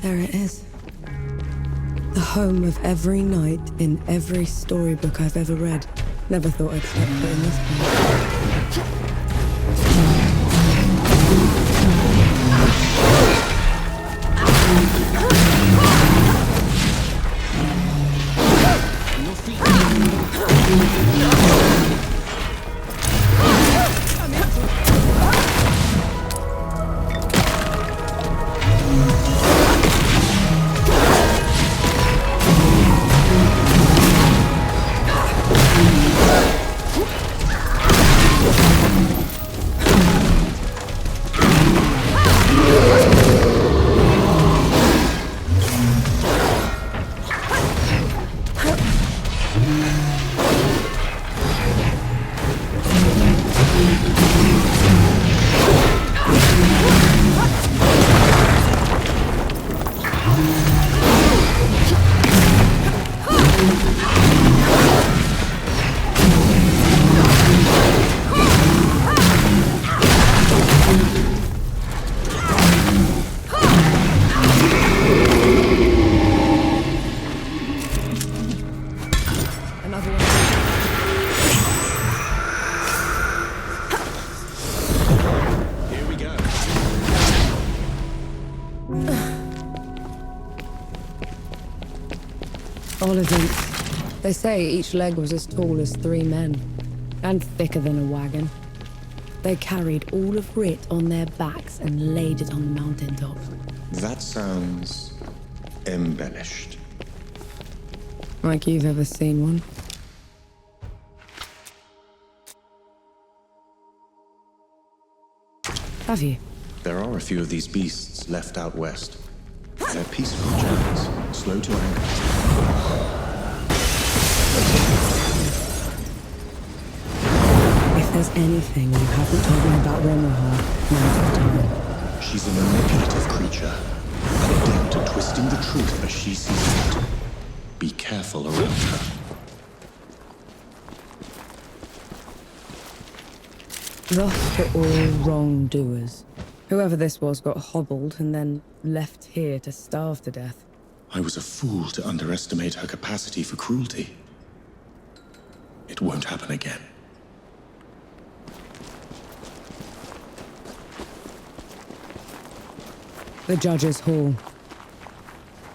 There it is. The home of every knight in every storybook I've ever read. Never thought I'd step foot in this place. They say each leg was as tall as 3 men, and thicker than a wagon. They carried all of Rit on their backs and laid it on the mountaintop. That sounds embellished. Like you've ever seen one. Have you? There are a few of these beasts left out west. They're peaceful giants, slow to anger. If there's anything you haven't told me about Romoha, now's the time. She's a manipulative creature, adept at twisting the truth as she sees it. Be careful around her. Thus for all wrongdoers. Whoever this was got hobbled and then left here to starve to death. I was a fool to underestimate her capacity for cruelty. It won't happen again. The Judge's Hall.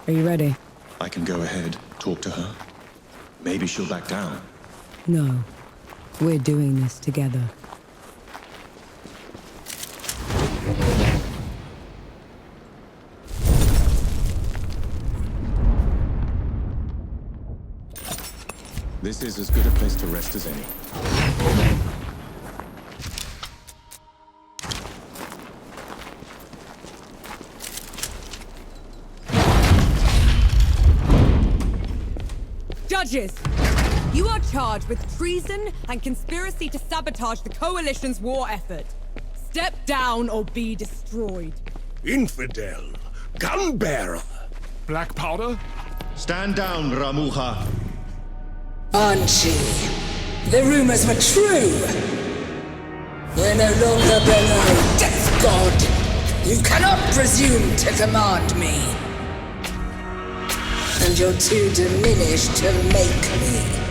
Are you ready? I can go ahead, talk to her. Maybe she'll back down. No. We're doing this together. This is as good a place to rest as any. Judges! You are charged with treason and conspiracy to sabotage the Coalition's war effort. Step down or be destroyed. Infidel! Gunbearer! Black powder? Stand down, Ramuha. Archie, the rumors were true. We're no longer below Death God. You cannot presume to command me. And you're too diminished to make me.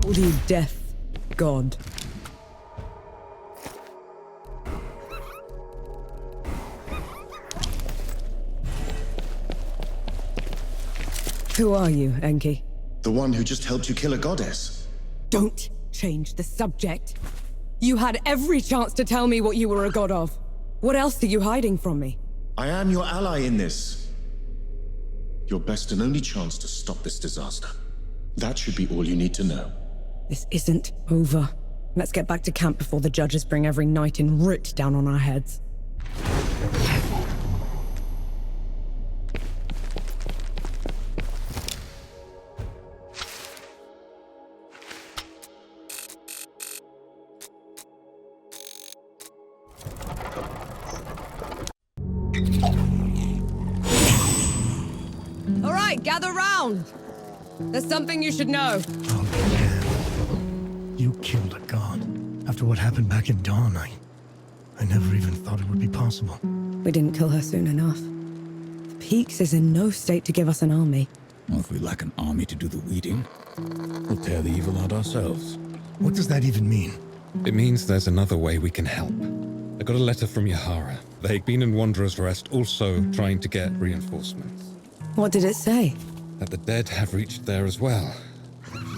called you Death God. Who are you, Enki? The one who just helped you kill a goddess. Don't change the subject. You had every chance to tell me what you were a god of. What else are you hiding from me? I am your ally in this. Your best and only chance to stop this disaster. That should be all you need to know. This isn't over. Let's get back to camp before the judges bring every knight in Rit down on our heads. All right, gather round. There's something you should know. Oh, Kian. You killed a god. After what happened back in Dawn, I never even thought it would be possible. We didn't kill her soon enough. The Peaks is in no state to give us an army. Well, if we lack an army to do the weeding, we'll tear the evil out ourselves. What does that even mean? It means there's another way we can help. I got a letter from Yahara. They'd been in Wanderer's Rest, also trying to get reinforcements. What did it say? That the dead have reached there as well.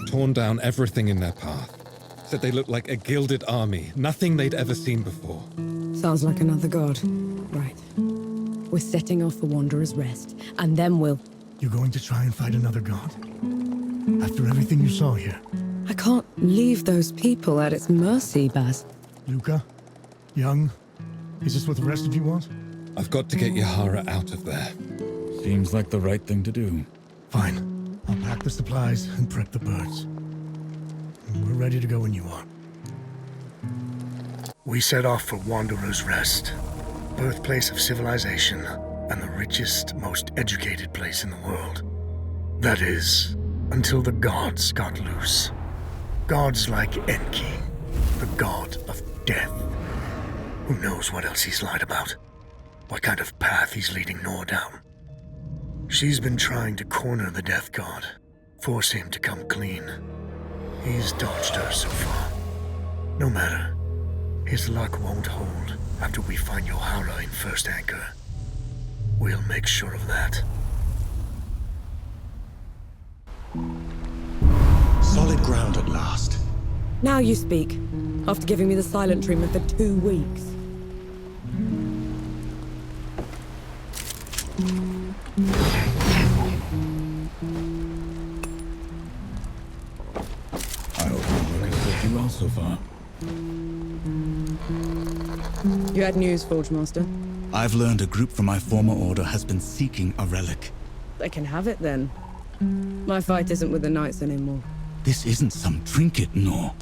Torn down everything in their path. Said they looked like a gilded army, nothing they'd ever seen before. Sounds like another god. Right. We're setting off for Wanderer's Rest, and then we'll... You're going to try and fight another god? After everything you saw here? I can't leave those people at its mercy, Baz. Luca? Young? Is this what the rest of you want? I've got to get Yahara out of there. Seems like the right thing to do. Fine. I'll pack the supplies and prep the birds. We're ready to go when you are. We set off for Wanderer's Rest, birthplace of civilization and the richest, most educated place in the world. That is, until the gods got loose. Gods like Enki, the god of death. Who knows what else he's lied about? What kind of path he's leading Nor down? She's been trying to corner the death god, force him to come clean. He's dodged her so far. No matter. His luck won't hold after we find Yahara in First Anchor. We'll make sure of that. Solid ground at last. Now you speak, after giving me the silent treatment for 2 weeks. I hope the work has served you well so far. You had news, Forge Master? I've learned a group from my former order has been seeking a relic. They can have it then. My fight isn't with the knights anymore. This isn't some trinket, Nor.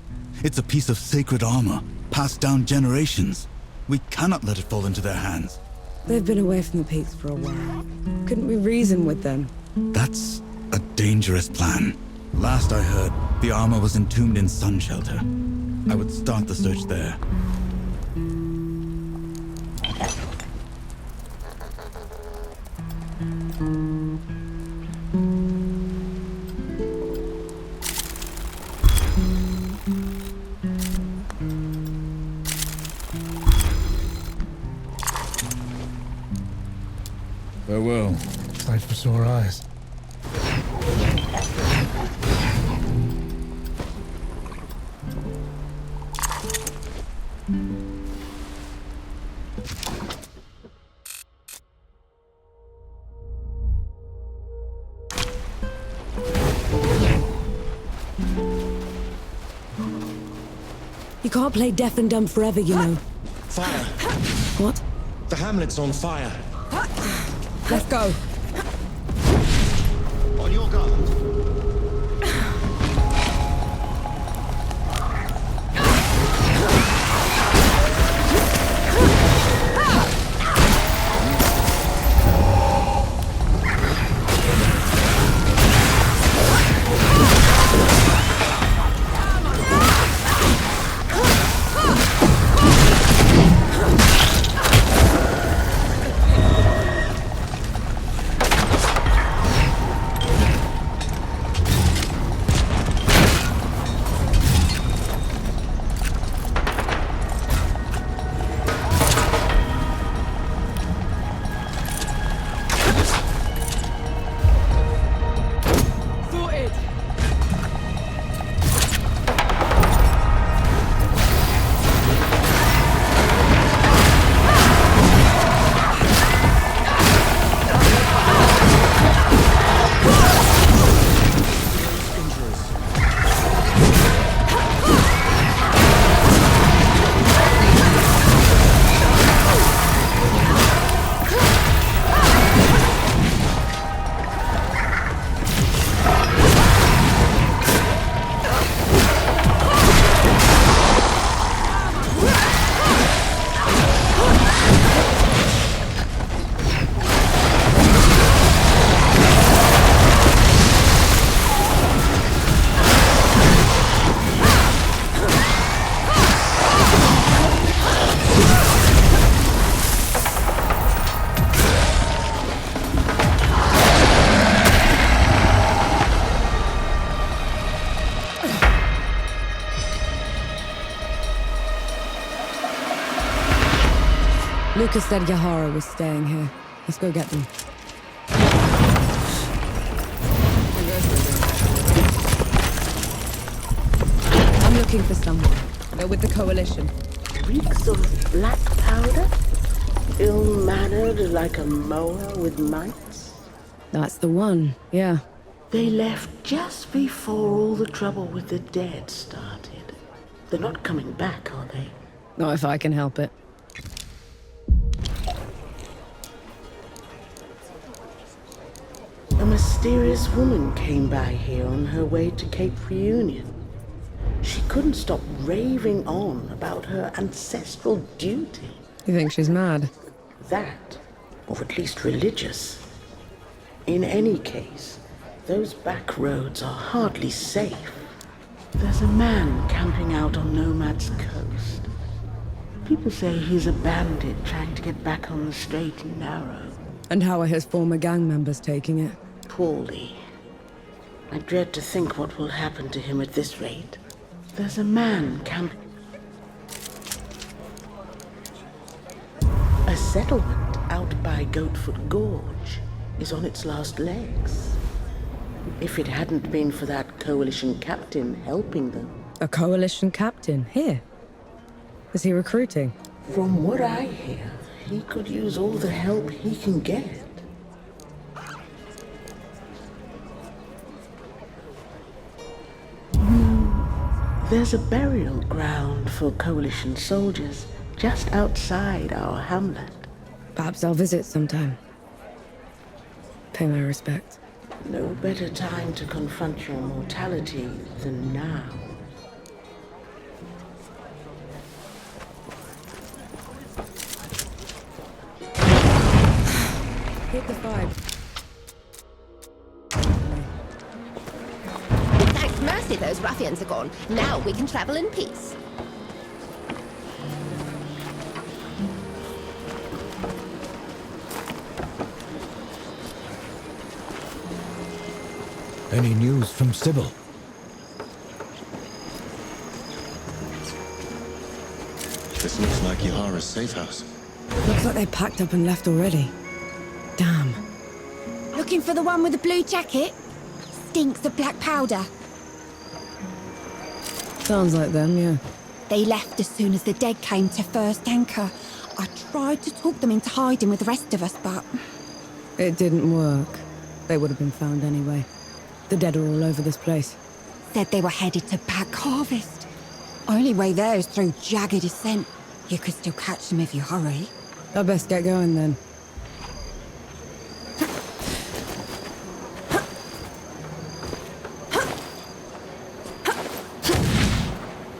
It's a piece of sacred armor, passed down generations. We cannot let it fall into their hands. They've been away from the Peaks for a while. Couldn't we reason with them? That's a dangerous plan. Last I heard, the armor was entombed in Sun Shelter. I would start the search there. Farewell. Sight for sore eyes. You can't play deaf and dumb forever, you know. Fire! What? The hamlet's on fire. Let's go. On your guard. Lucas said Yahara was staying here. Let's go get them. I'm looking for someone. They're with the Coalition. Reeks of black powder? Ill-mannered like a mower with mites? That's the one, yeah. They left just before all the trouble with the dead started. They're not coming back, are they? Not if I can help it. A mysterious woman came by here on her way to Cape Reunion. She couldn't stop raving on about her ancestral duty. You think she's mad? That, or at least religious. In any case, those back roads are hardly safe. There's a man camping out on Nomad's coast. People say he's a bandit trying to get back on the straight and narrow. And how are his former gang members taking it? Poorly. I dread to think what will happen to him at this rate. There's a man camping. A settlement out by Goatfoot Gorge is on its last legs. If it hadn't been for that Coalition captain helping them. A Coalition captain? Here? Is he recruiting? From what I hear, he could use all the help he can get. There's a burial ground for Coalition soldiers just outside our hamlet. Perhaps I'll visit sometime. Pay my respects. No better time to confront your mortality than now. Hit the vibe. Thank mercy those ruffians are gone. Now we can travel in peace. Any news from Sybil? This looks like Yahara's safe house. Looks like they packed up and left already. Damn. Looking for the one with the blue jacket? Stinks of black powder. Sounds like them, yeah. They left as soon as the dead came to first anchor. I tried to talk them into hiding with the rest of us, but... It didn't work. They would have been found anyway. The dead are all over this place. Said they were headed to Back Harvest. Only way there is through jagged descent. You could still catch them if you hurry. I best get going then.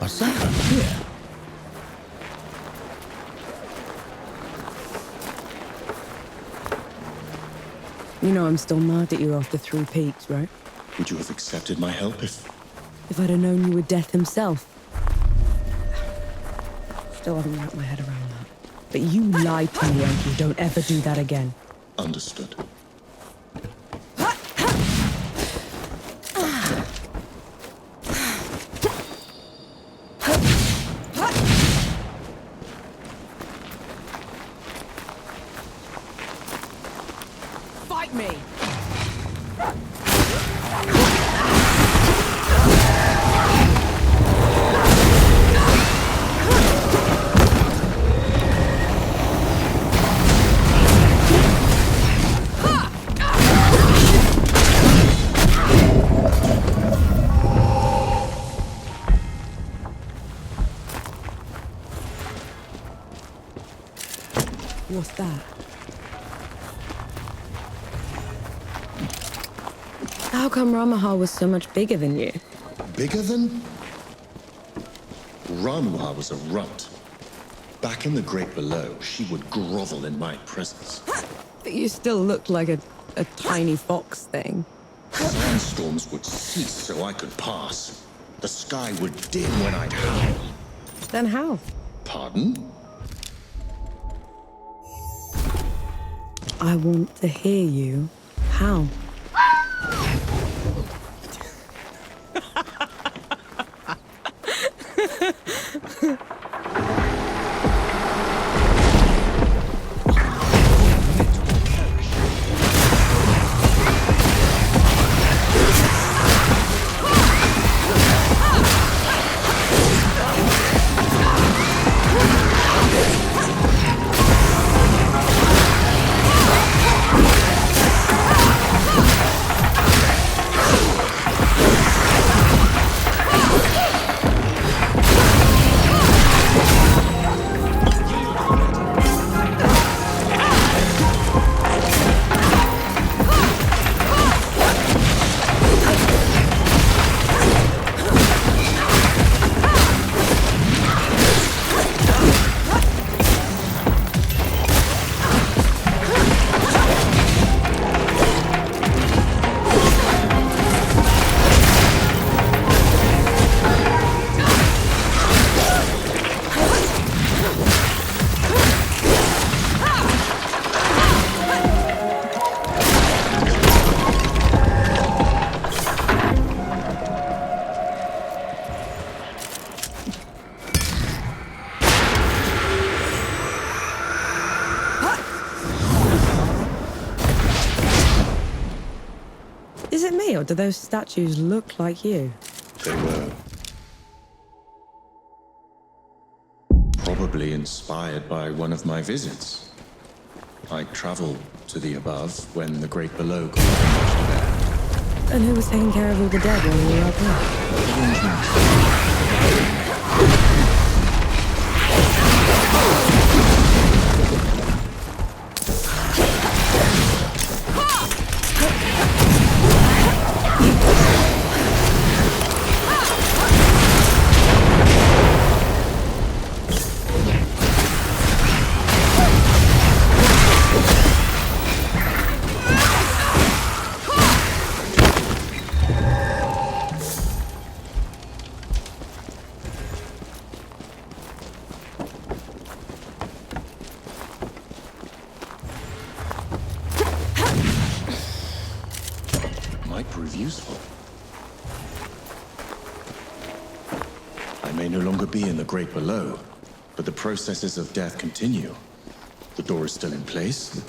Asaka here. You know I'm still mad at you after 3 peaks, right? Would you have accepted my help if I'd have known you were Death himself. Still haven't wrapped my head around that. But you lied to me, Uncle. Don't ever do that again. understood? Fight me! What's that? How come Ramaha was so much bigger than you? Bigger than? Ramuha was a runt. Back in the Great Below, she would grovel in my presence. But you still looked like a tiny fox thing. Sandstorms would cease so I could pass. The sky would dim when I'd howl. Then how? Pardon? I want to hear you. How? Do those statues look like you? They were probably inspired by one of my visits. I traveled to the above when the great below got much to bear. And who was taking care of all the dead while you were up here? Prove useful. I may no longer be in the great below, but the processes of death continue. The door is still in place.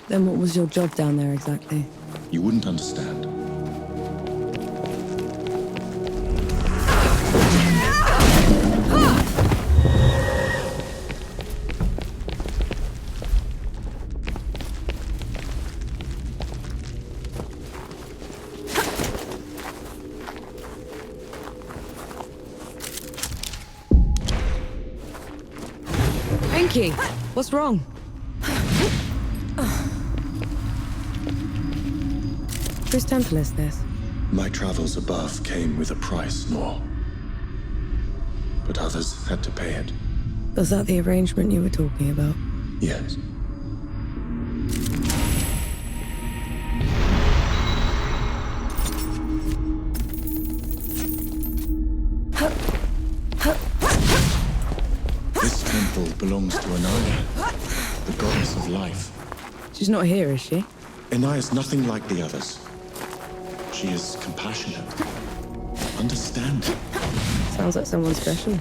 Then what was your job down there exactly? You wouldn't understand. What's wrong? Whose temple is this? My travels above came with a price, Nor. But others had to pay it. Was that the arrangement you were talking about? Yes. Belongs to Anaya, the goddess of life. She's not here, is she? Anaya's nothing like the others. She is compassionate, understanding. Sounds like someone special.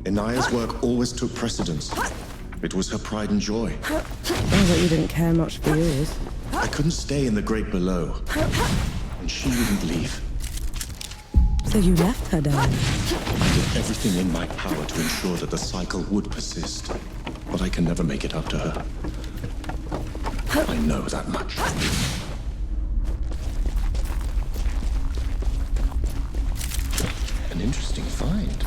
Anaya's work always took precedence. It was her pride and joy. Sounds like you didn't care much for yours. I couldn't stay in the great below, and she wouldn't leave. So you left her down? I did everything in my power to ensure that the cycle would persist, but I can never make it up to her. I know that much. An interesting find.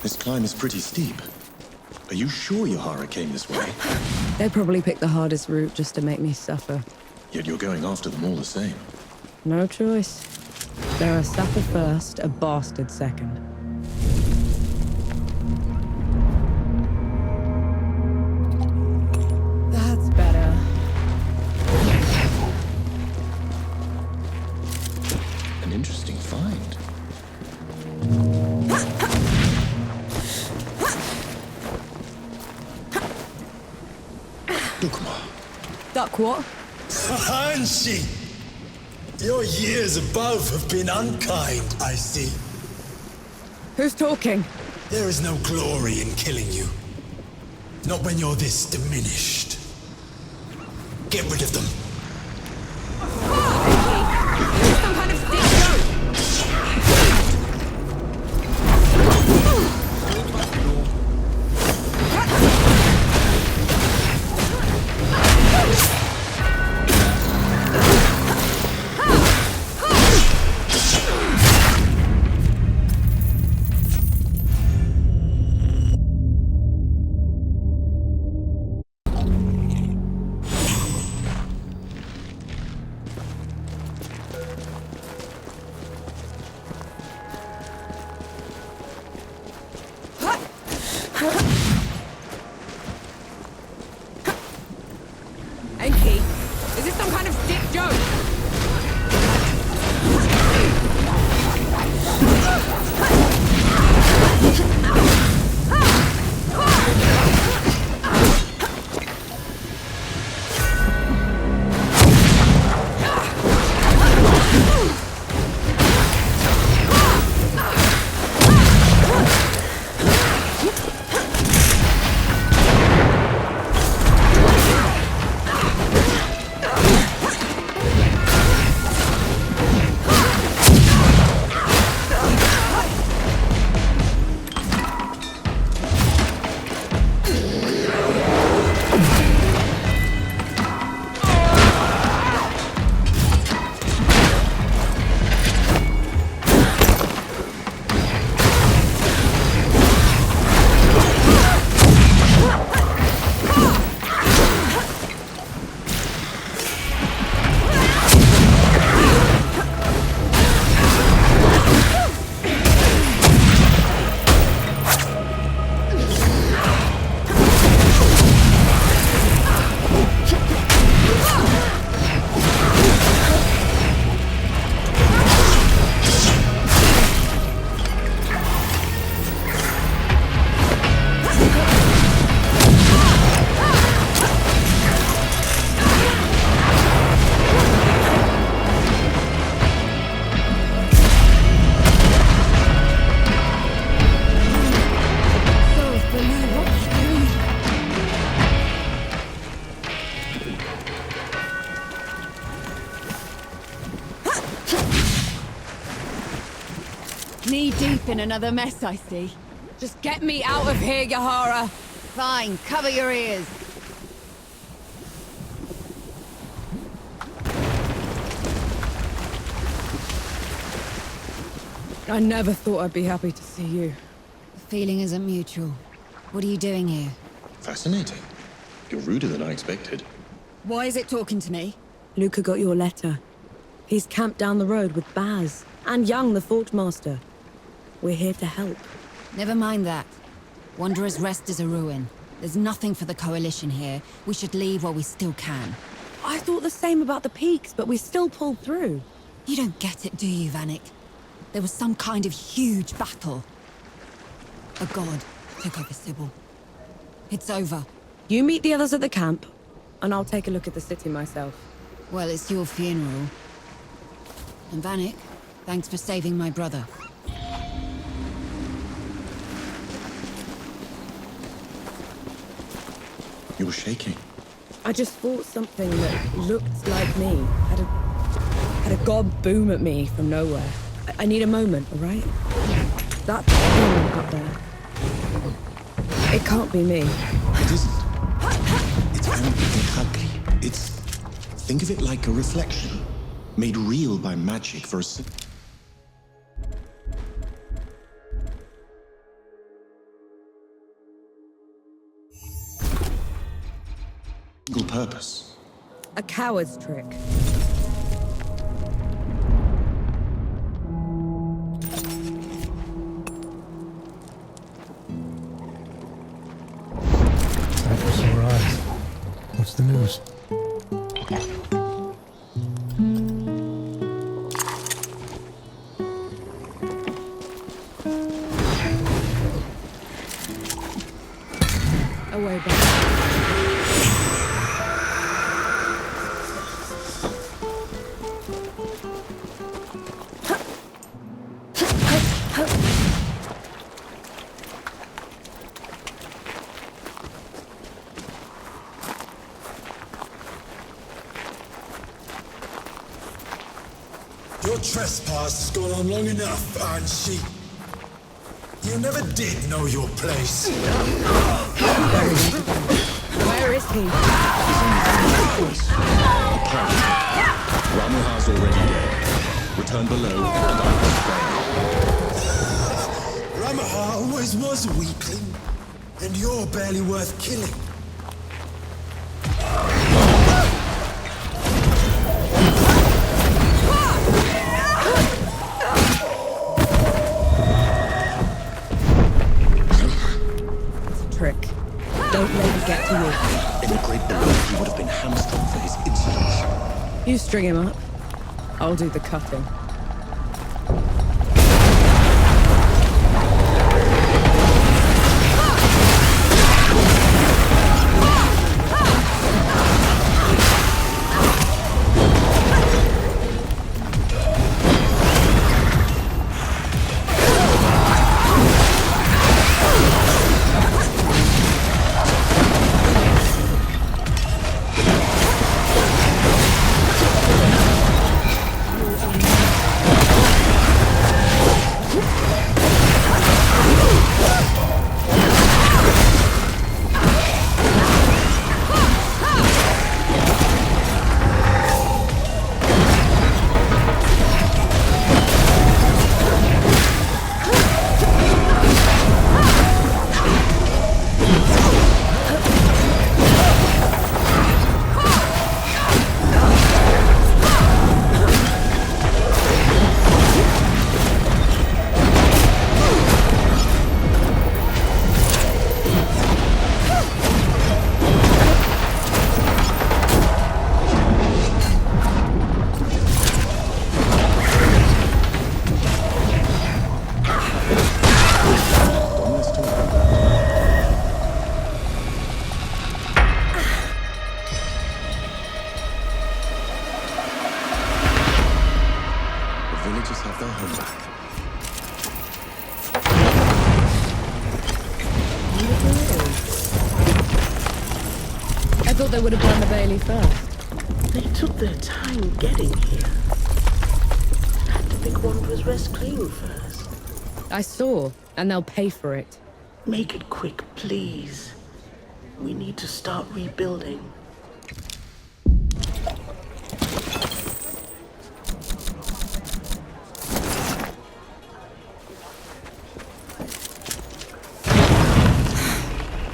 This climb is pretty steep. Are you sure Yahara came this way? They probably picked the hardest route just to make me suffer. Yet you're going after them all the same. No choice. They're a sapper first, a bastard second. That's better. An interesting find. Duck what? Hanshi! Your years above have been unkind, I see. Who's talking? There is no glory in killing you. Not when you're this diminished. Get rid of them. Some kind of stick joke. up in another mess, I see. Just get me out of here, Yahara! Fine, cover your ears. I never thought I'd be happy to see you. The feeling isn't mutual. What are you doing here? Fascinating. You're ruder than I expected. Why is it talking to me? Luca got your letter. He's camped down the road with Baz and Young, the Forge Master. We're here to help. Never mind that. Wanderer's Rest is a ruin. There's nothing for the Coalition here. We should leave while we still can. I thought the same about the peaks, but we still pulled through. You don't get it, do you, Vanek? There was some kind of huge battle. A god took over Sybil. It's over. You meet the others at the camp, and I'll take a look at the city myself. Well, it's your funeral. And Vanek, thanks for saving my brother. You're shaking. I just fought something that looked like me. Had a god boom at me from nowhere. I need a moment, all right? That thing up there. It can't be me. It isn't. It's ugly. It's... Think of it like a reflection. Made real by magic for a single purpose. A coward's trick. Time for some rise. What's the news? Away back. Your trespass has gone on long enough, Iron Sheep. You never did know your place. Where is he? Ramuha's already dead. Return below and I will Ramaha always was a weakling, and you're barely worth killing. Trick. Don't let him get to you. In the Great Battle, he would have been hamstrung for his insolence. You string him up. I'll do the cutting. villagers have their home back. I thought they would have done the Bailey first. They took their time getting here. Had to pick Wanderer's Rest clean first. I saw, and they'll pay for it. Make it quick, please. We need to start rebuilding.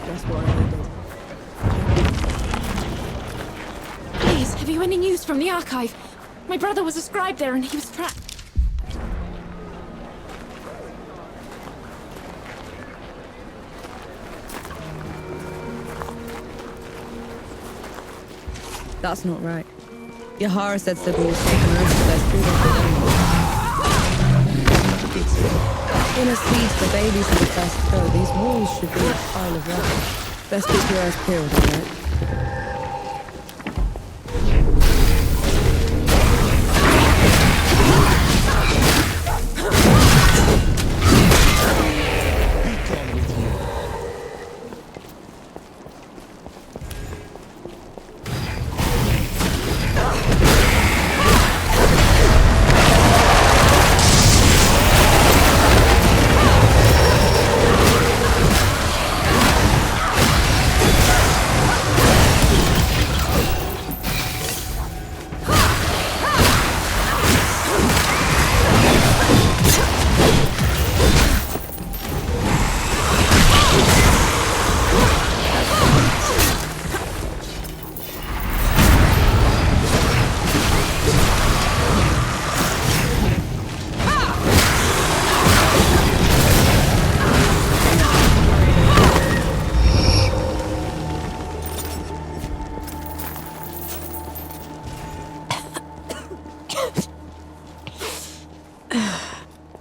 That's what I needed. Please, have you any news from the archive? My brother was a scribe there and he was trapped. That's not right. Yahara said Sybil was taken over for their students. In a siege for babies in the first go, these walls should be a pile of rubble. Best keep your eyes peeled, alright?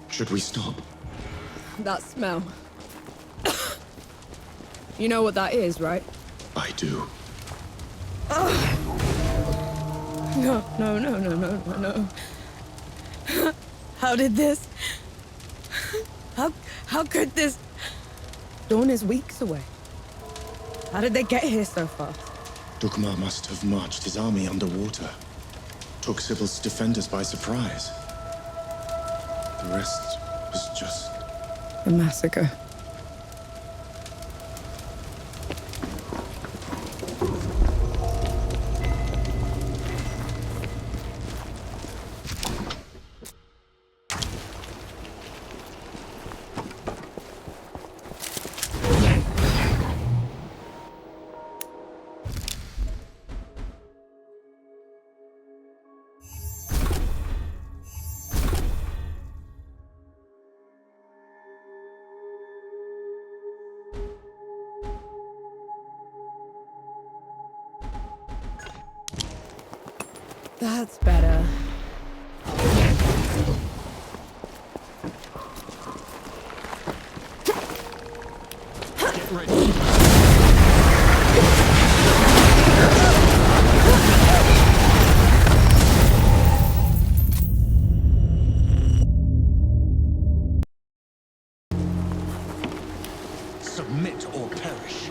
Should we stop? That smell. You know what that is, right? I do. No, no, no, no, no, no, no. How did this? How could this? Dawn is weeks away. How did they get here so fast? Dukma must have marched his army underwater. Took Sybil's defenders by surprise. The rest was just... a massacre. That's better. Get ready. Submit or perish.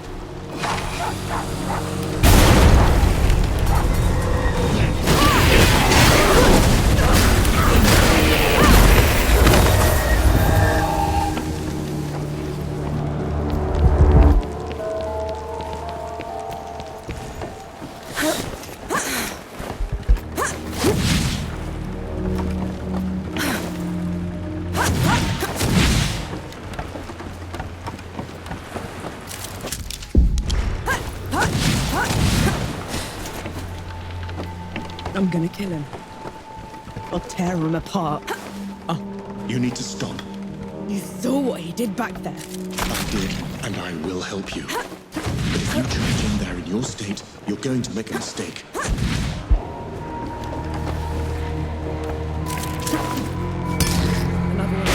I'm gonna kill him. I'll tear him apart. Oh, You need to stop. you saw what he did back there. I did, and I will help you. But if you charge in there in your state, you're going to make a mistake. Another one.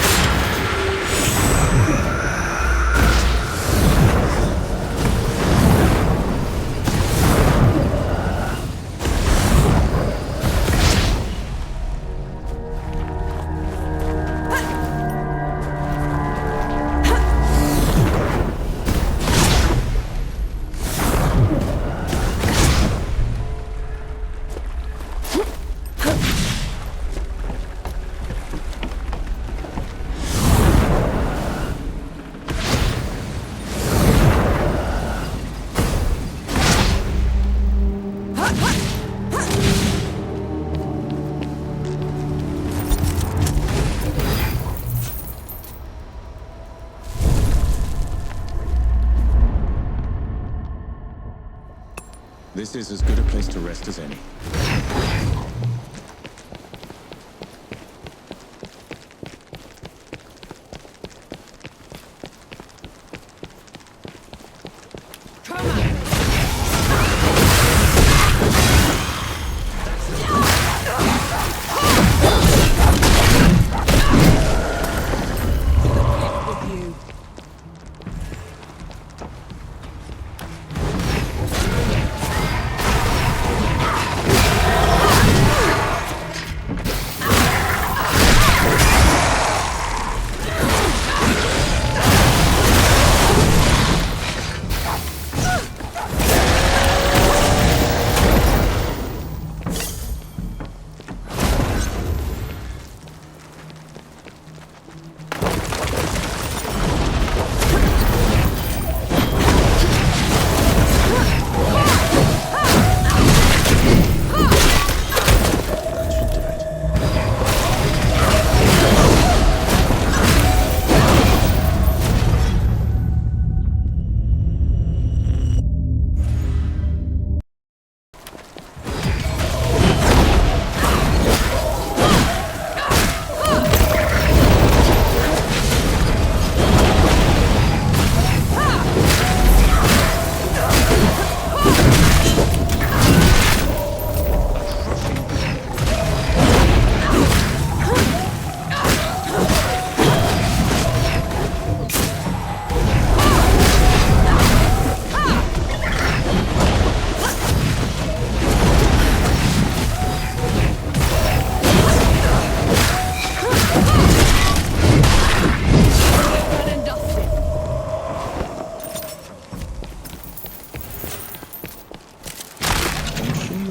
This is as good a place to rest as any.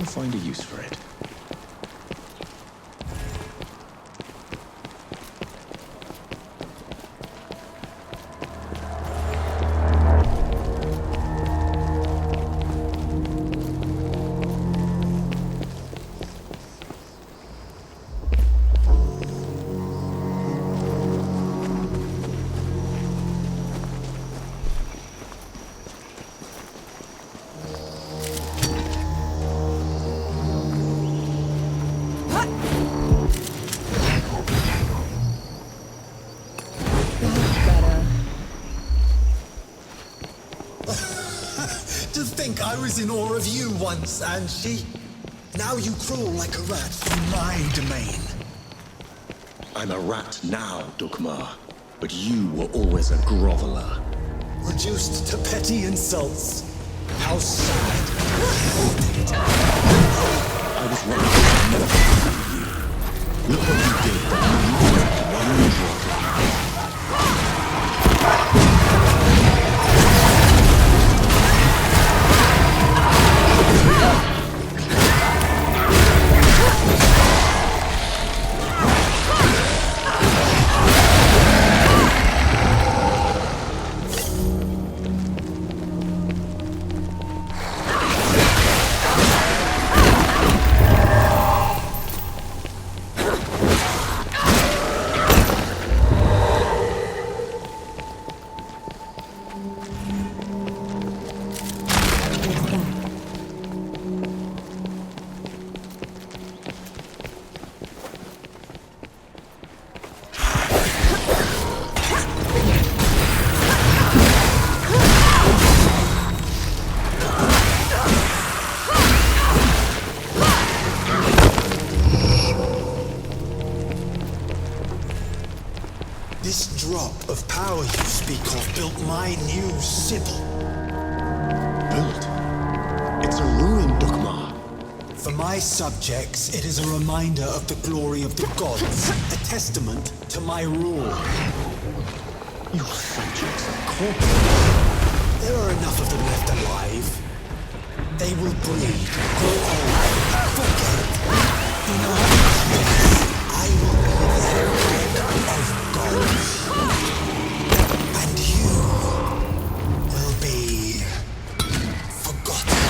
Find a use for it. I was in awe of you once, and now you crawl like a rat through my domain. I'm a rat now, Dukmar, but you were always a groveler. Reduced to petty insults. How sad. I was right. I never forgive you. Look what you did. One drop. This drop of power you speak of built my new Sybil. Built? It's a ruin, Dukmar. For my subjects, it is a reminder of the glory of the gods, a testament to my rule. Your subjects are corpses. There are enough of them left alive. They will breed, grow old, forget. Yes, I will be their bread of gods. And you will be forgotten.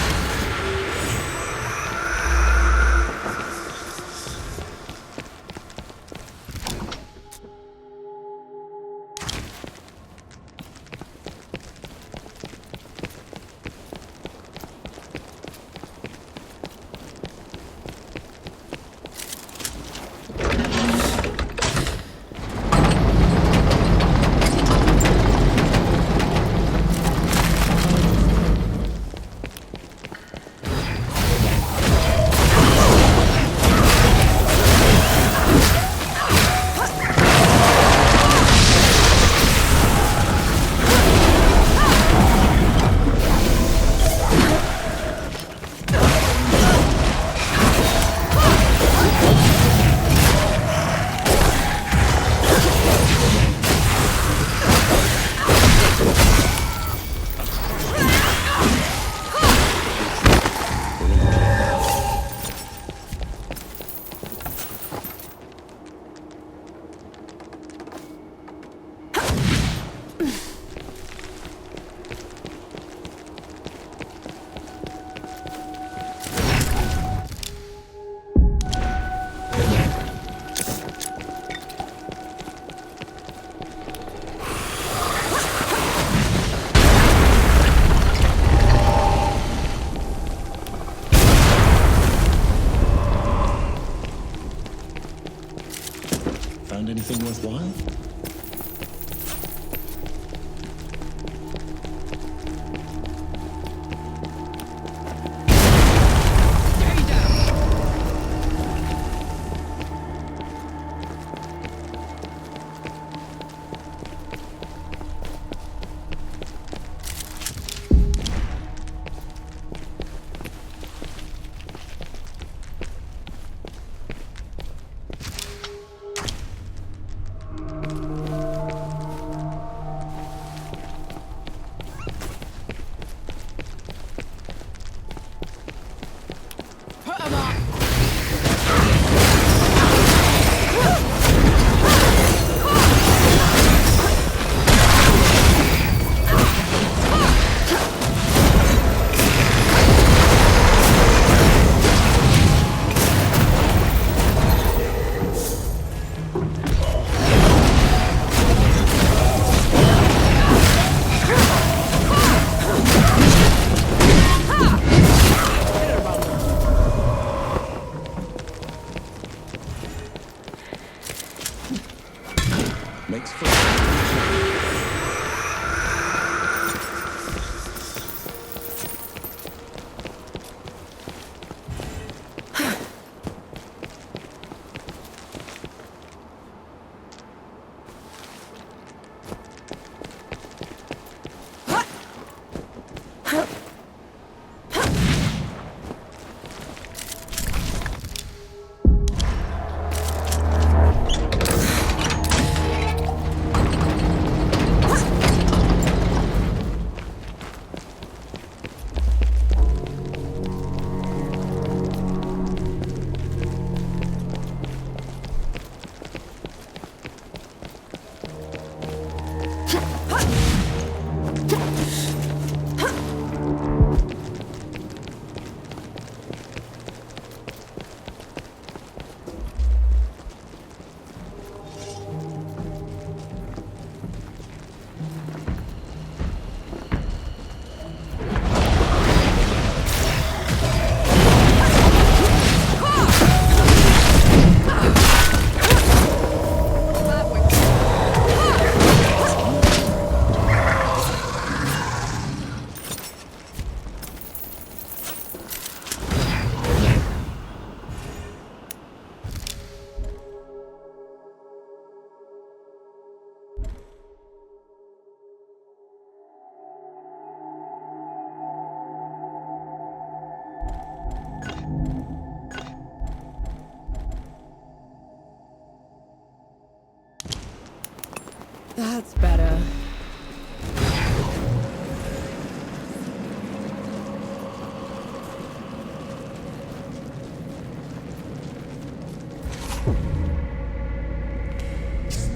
That's better.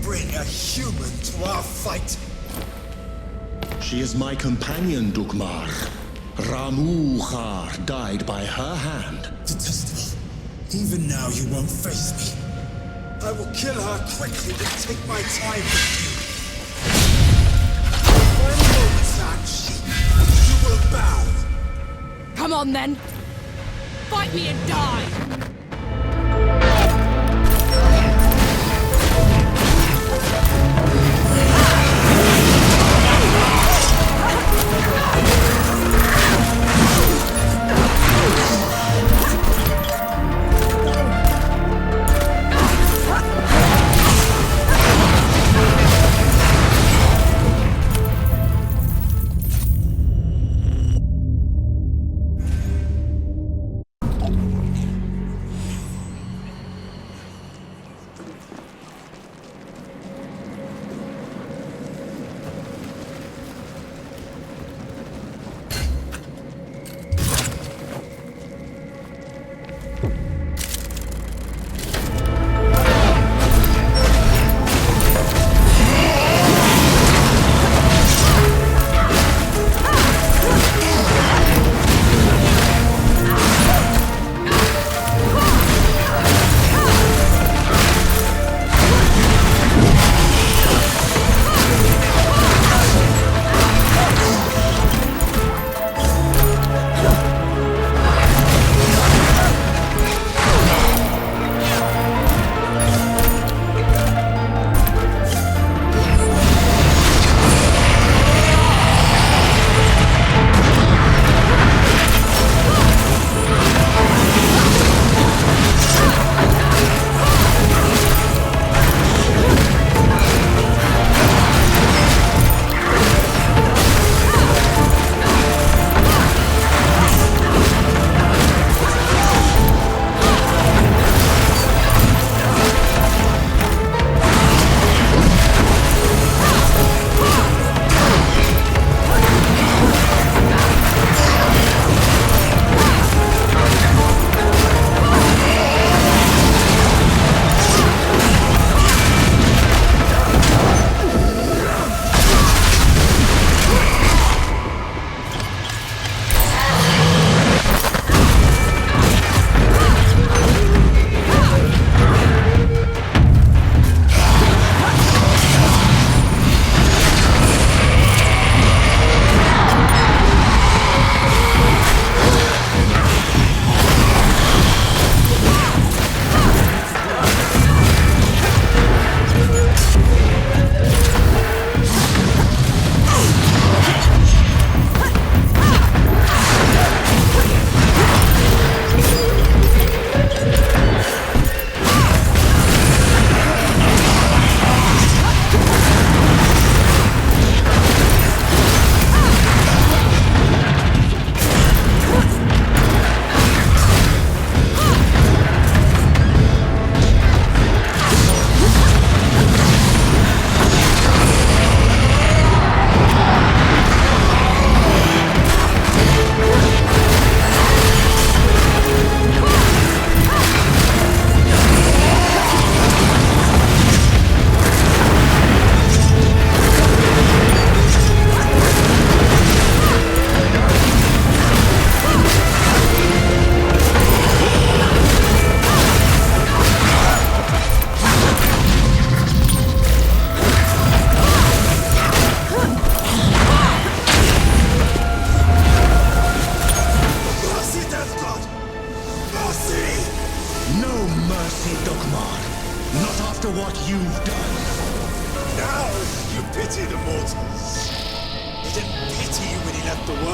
Bring a human to our fight. She is my companion, Dukmar. Ramuhar died by her hand. Detestable. Even now you won't face me. I will kill her quickly to take my time with you. For a moment's action, you will bow. Come on then. Fight me and die.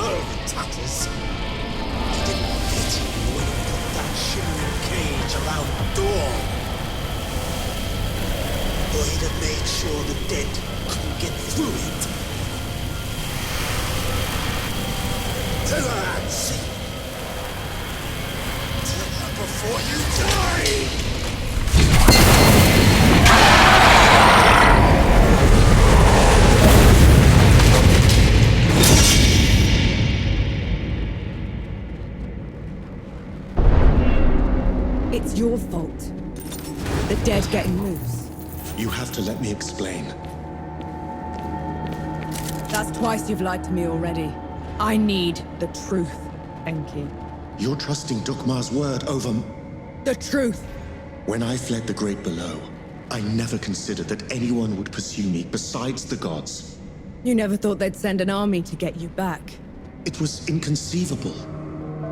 world in tatters. He didn't get you when he put that shimmering cage around the door. Or he'd have made sure the dead couldn't get through it. Tell her, Ansi. Tell her before you die! It's your fault. The dead getting loose. You have to let me explain. That's twice you've lied to me already. I need the truth, Enki. You're trusting Dukmar's word over... The truth! When I fled the Great Below, I never considered that anyone would pursue me besides the gods. You never thought they'd send an army to get you back. It was inconceivable.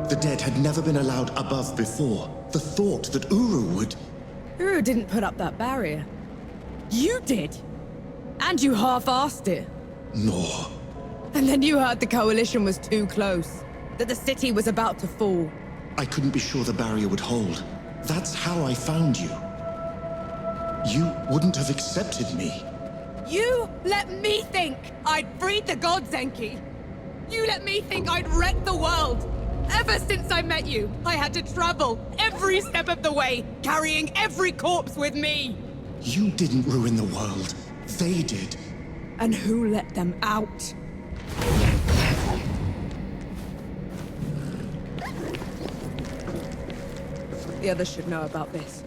The dead had never been allowed above before. The thought that Uru would... Uru didn't put up that barrier. You did! And you half-assed it. No. And then you heard the coalition was too close. That the city was about to fall. I couldn't be sure the barrier would hold. That's how I found you. You wouldn't have accepted me. You let me think I'd freed the gods, Enki. You let me think I'd wrecked the world. Ever since I met you, I had to travel every step of the way, carrying every corpse with me. You didn't ruin the world. They did. And who let them out? The others should know about this.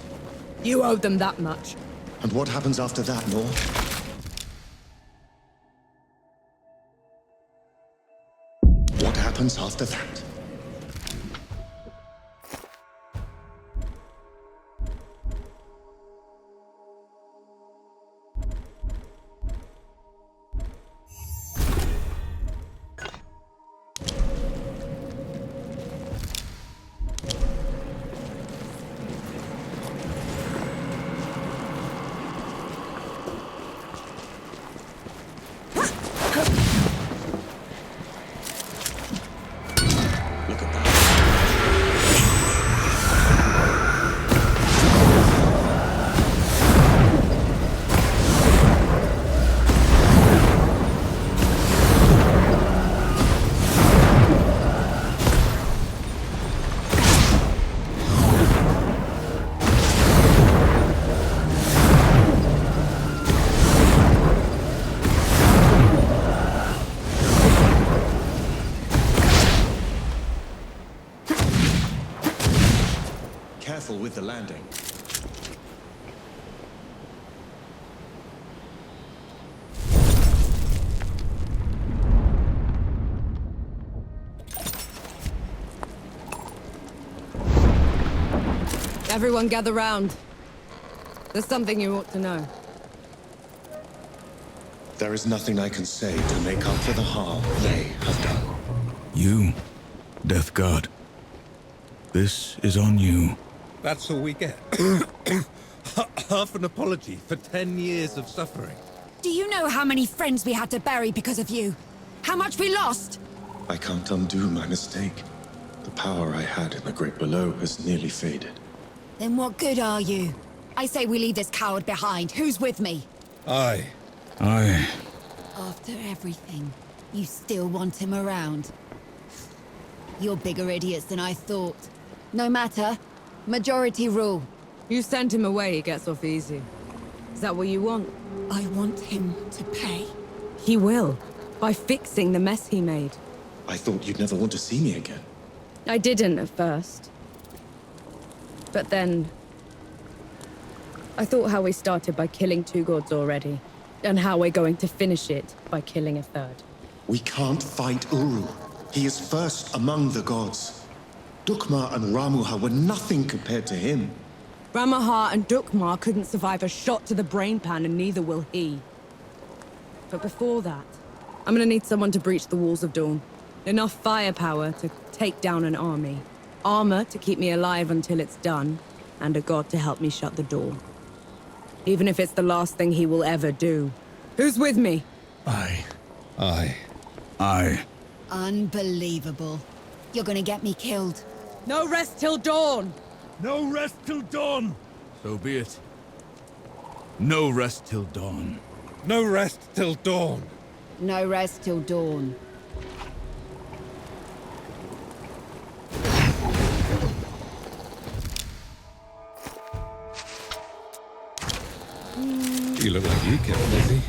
You owed them that much. And what happens after that, Nor? What happens after that? With the landing. Everyone gather round. There's something you ought to know. There is nothing I can say to make up for the harm they have done. You, Death God. This is on you. That's all we get. Half an apology for 10 years of suffering. Do you know how many friends we had to bury because of you? How much we lost? I can't undo my mistake. The power I had in the Great Below has nearly faded. Then what good are you? I say we leave this coward behind. Who's with me? Aye. After everything, you still want him around. You're bigger idiots than I thought. No matter. Majority rule. You send him away, he gets off easy. Is that what you want? I want him to pay. He will. By fixing the mess he made. I thought you'd never want to see me again. I didn't at first. But then... I thought how we started by killing 2 gods already. And how we're going to finish it by killing a 3rd. We can't fight Uru. He is first among the gods. Dukmar and Ramuha were nothing compared to him. Ramuha and Dukmar couldn't survive a shot to the brain pan, and neither will he. But before that, I'm gonna need someone to breach the walls of Dawn. Enough firepower to take down an army. Armor to keep me alive until it's done. And a god to help me shut the door. Even if it's the last thing he will ever do. Who's with me? Aye. Aye. Aye. Unbelievable. You're gonna get me killed. No rest till dawn! No rest till dawn! So be it. No rest till dawn. No rest till dawn. No rest till dawn. You look like you kept busy.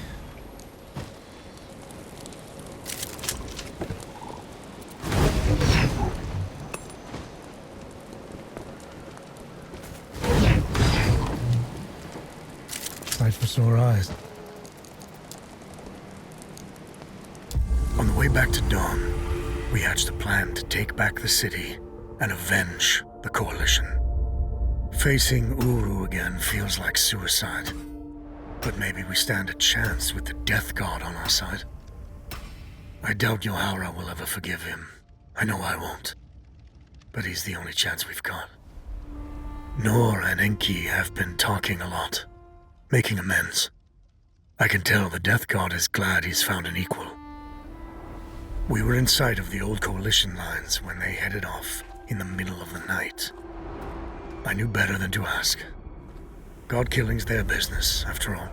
Sight for sore eyes. On the way back to Dawn, we hatched a plan to take back the city and avenge the Coalition. Facing Uru again feels like suicide, but maybe we stand a chance with the Death God on our side. I doubt Yohara will ever forgive him. I know I won't. But he's the only chance we've got. Nor and Enki have been talking a lot, making amends. I can tell the Death God is glad he's found an equal. We were in sight of the old Coalition lines when they headed off in the middle of the night. I knew better than to ask. God killing's their business, after all.